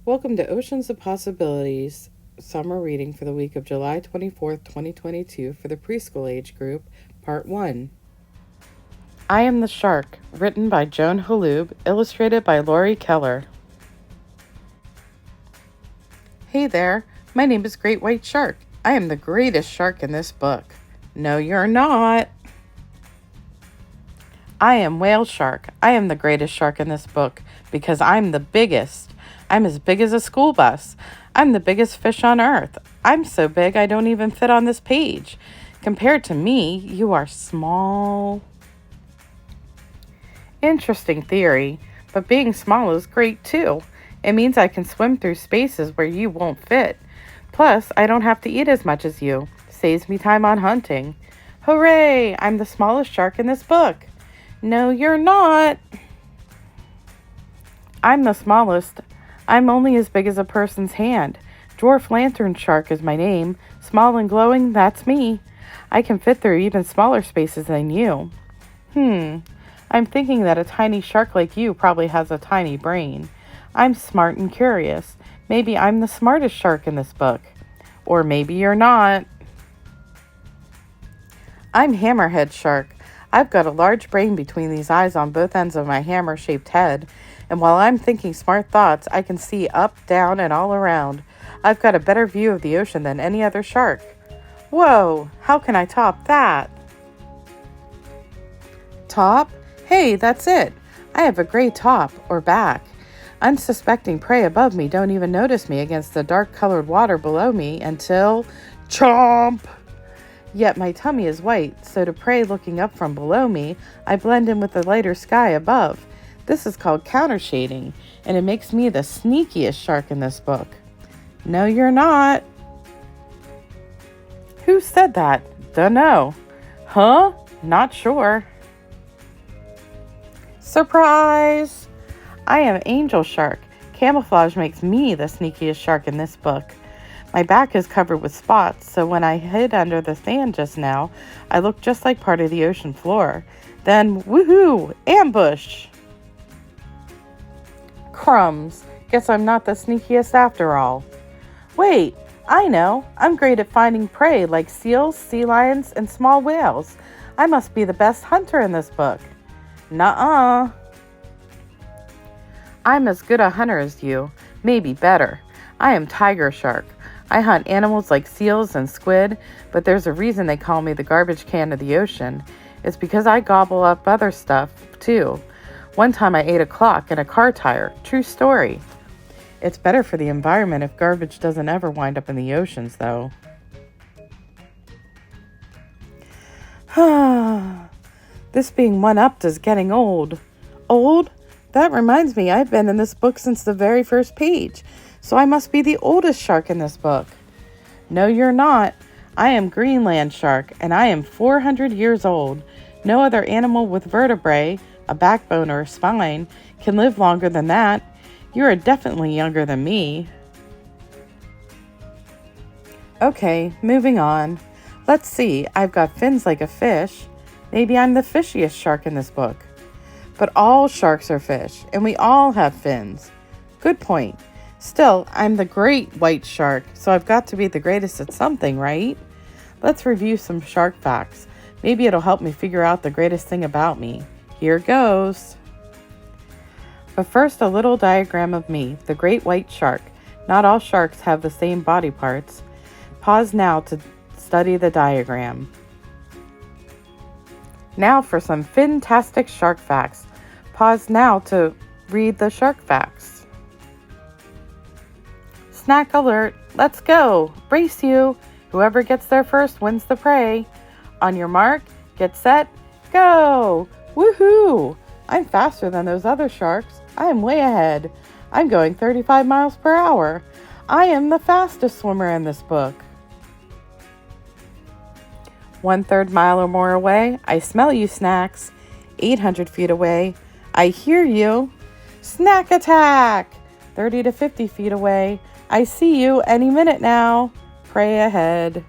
Welcome to Oceans of Possibilities summer reading for the week of July 24th, 2022 for the preschool age group, Part 1. I Am the Shark, written by Joan Holub, illustrated by Lori Keller. Hey there, my name is Great White Shark. I am the greatest shark in this book. No, you're not. I am Whale Shark. I am the greatest shark in this book because I'm the biggest. I'm as big as a school bus. I'm the biggest fish on earth. I'm so big I don't even fit on this page. Compared to me, you are small. Interesting theory, but being small is great too. It means I can swim through spaces where you won't fit. Plus, I don't have to eat as much as you. Saves me time on hunting. Hooray! I'm the smallest shark in this book. No, you're not. I'm the smallest. I'm only as big as a person's hand. Dwarf Lantern Shark is my name. Small and glowing, that's me. I can fit through even smaller spaces than you. I'm thinking that a tiny shark like you probably has a tiny brain. I'm smart and curious. Maybe I'm the smartest shark in this book. Or maybe you're not. I'm Hammerhead Shark. I've got a large brain between these eyes on both ends of my hammer-shaped head, and while I'm thinking smart thoughts, I can see up, down, and all around. I've got a better view of the ocean than any other shark. Whoa, how can I top that? Top? Hey, that's it. I have a gray top, or back. Unsuspecting prey above me don't even notice me against the dark-colored water below me until... Chomp! Yet my tummy is white, so to prey looking up from below me, I blend in with the lighter sky above. This is called countershading, and it makes me the sneakiest shark in this book. No, you're not. Who said that? Dunno. Huh? Not sure. Surprise! I am Angel Shark. Camouflage makes me the sneakiest shark in this book. My back is covered with spots, so when I hid under the sand just now, I looked just like part of the ocean floor. Then, woohoo! Ambush! Crumbs. Guess I'm not the sneakiest after all. Wait, I know. I'm great at finding prey like seals, sea lions, and small whales. I must be the best hunter in this book. Nuh-uh. I'm as good a hunter as you, maybe better. I am Tiger Shark. I hunt animals like seals and squid, but there's a reason they call me the garbage can of the ocean. It's because I gobble up other stuff, too. One time I ate a clock and a car tire. True story. It's better for the environment if garbage doesn't ever wind up in the oceans, though. This being one-upped is getting old. Old? That reminds me, I've been in this book since the very first page, so I must be the oldest shark in this book. No, you're not. I am Greenland Shark, and I am 400 years old. No other animal with vertebrae, a backbone or a spine, can live longer than that. You are definitely younger than me. Okay, moving on. Let's see, I've got fins like a fish. Maybe I'm the fishiest shark in this book. But all sharks are fish, and we all have fins. Good point. Still, I'm the great white shark, so I've got to be the greatest at something, right? Let's review some shark facts. Maybe it'll help me figure out the greatest thing about me. Here goes. But first, a little diagram of me, the great white shark. Not all sharks have the same body parts. Pause now to study the diagram. Now for some fantastic shark facts. Pause now to read the shark facts. Snack alert, let's go. Race you. Whoever gets there first wins the prey. On your mark, get set, go. Woohoo! I'm faster than those other sharks. I am way ahead. I'm going 35 miles per hour. I am the fastest swimmer in this book. 1/3 mile or more away, I smell you, snacks. 800 feet away, I hear you. Snack attack! 30 to 50 feet away, I see you any minute now. Prey ahead.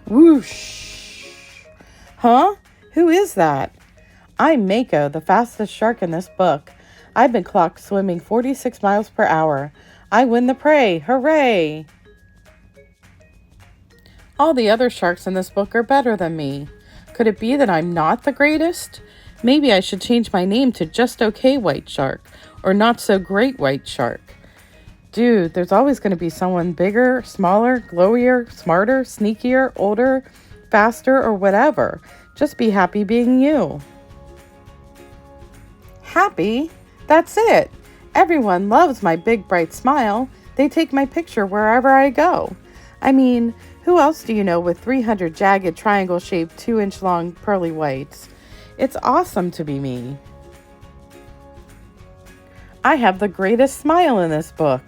Whoosh! Huh? Who is that? I'm Mako, the fastest shark in this book. I've been clocked swimming 46 miles per hour. I win the prey. Hooray! All the other sharks in this book are better than me. Could it be that I'm not the greatest? Maybe I should change my name to Just Okay White Shark or Not So Great White Shark. Dude, there's always going to be someone bigger, smaller, glowier, smarter, sneakier, older, faster, or whatever. Just be happy being you. Happy? That's it. Everyone loves my big bright smile. They take my picture wherever I go. I mean, who else do you know with 300 jagged triangle-shaped 2-inch long pearly whites? It's awesome to be me. I have the greatest smile in this book.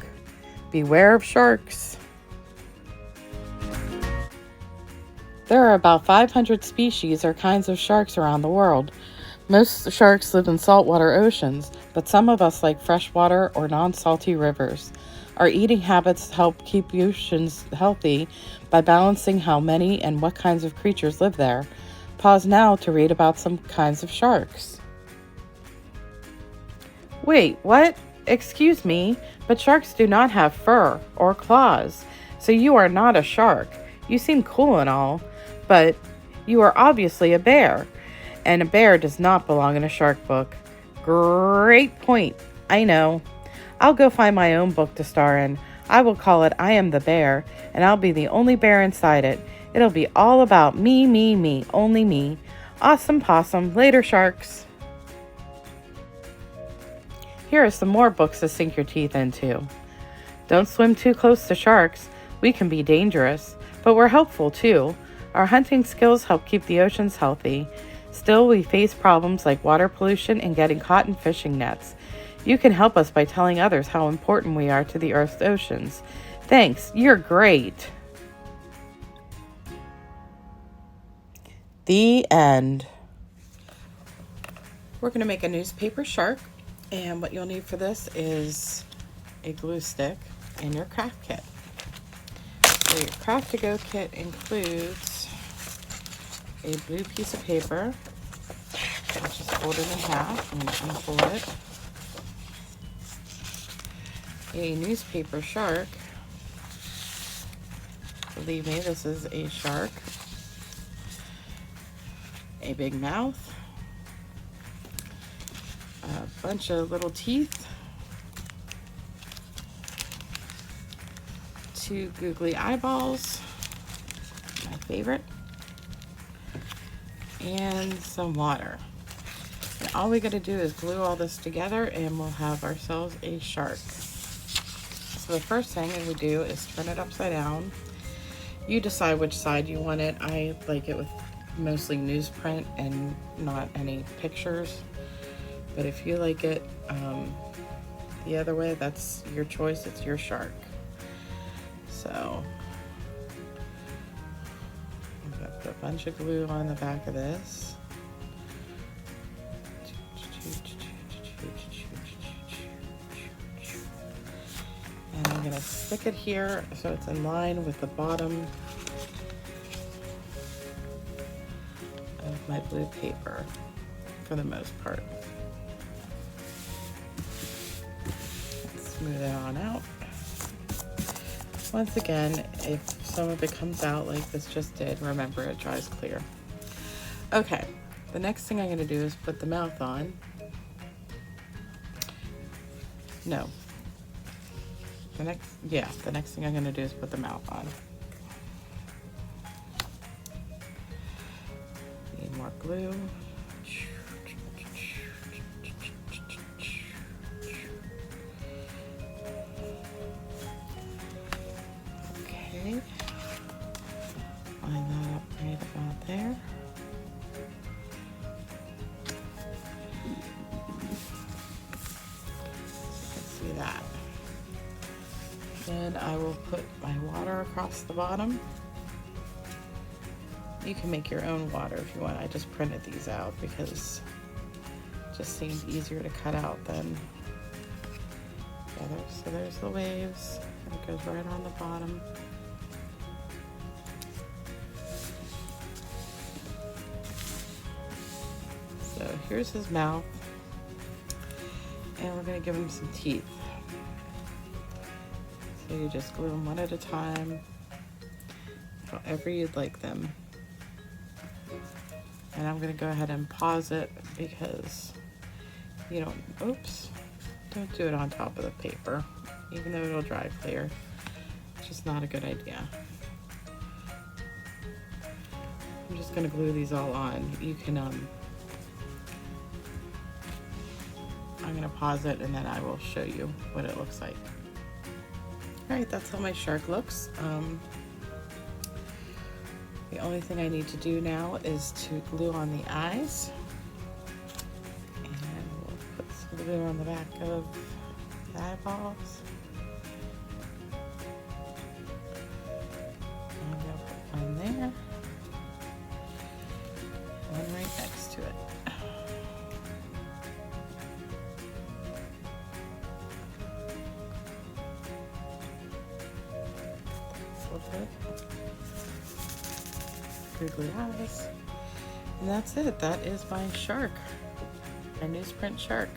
Beware of sharks. There are about 500 species or kinds of sharks around the world. Most sharks live in saltwater oceans, but some of us like freshwater or non-salty rivers. Our eating habits help keep oceans healthy by balancing how many and what kinds of creatures live there. Pause now to read about some kinds of sharks. Wait, what? Excuse me, but sharks do not have fur or claws, so you are not a shark. You seem cool and all, but you are obviously a bear, and a bear does not belong in a shark book. Great point. I know. I'll go find my own book to star in. I will call it I Am the Bear, and I'll be the only bear inside it. It'll be all about me, me, me, only me. Awesome possum. Later, sharks. Here are some more books to sink your teeth into. Don't swim too close to sharks. We can be dangerous, but we're helpful too. Our hunting skills help keep the oceans healthy. Still, we face problems like water pollution and getting caught in fishing nets. You can help us by telling others how important we are to the Earth's oceans. Thanks, you're great. The end. We're going to make a newspaper shark, and what you'll need for this is a glue stick and your craft kit. So your craft to go kit includes a blue piece of paper, which is folded in half. I'm going to unfold it. A newspaper shark. Believe me, this is a shark. A big mouth. A bunch of little teeth. 2 googly eyeballs, my favorite, and some water. And all we got to do is glue all this together and we'll have ourselves a shark. So the first thing we do is turn it upside down. You decide which side you want it. I like it with mostly newsprint and not any pictures. But if you like it the other way, that's your choice. It's your shark. So I'm going to put a bunch of glue on the back of this. And I'm going to stick it here so it's in line with the bottom of my blue paper for the most part. Smooth it on out. Once again, if some of it comes out like this just did, remember it dries clear. Okay, the next thing I'm going to do is put the mouth on. No. The next thing I'm going to do is put the mouth on. Need more glue. Line that up right about there. You can see that. Then I will put my water across the bottom. You can make your own water if you want. I just printed these out because it just seemed easier to cut out than the others. So there's the waves, and it goes right on the bottom. So here's his mouth. And we're gonna give him some teeth. So you just glue them one at a time, however you'd like them. And I'm gonna go ahead and pause it because you don't do it on top of the paper, even though it'll dry clear. It's just not a good idea. I'm just gonna glue these all on. You can, I'm gonna pause it and then I will show you what it looks like. All right, that's how my shark looks. The only thing I need to do now is to glue on the eyes. And we'll put some glue on the back of the eyeballs. I'm gonna put one there. One right next to it. Googly eyes. And that's it. That is my shark. My newsprint shark.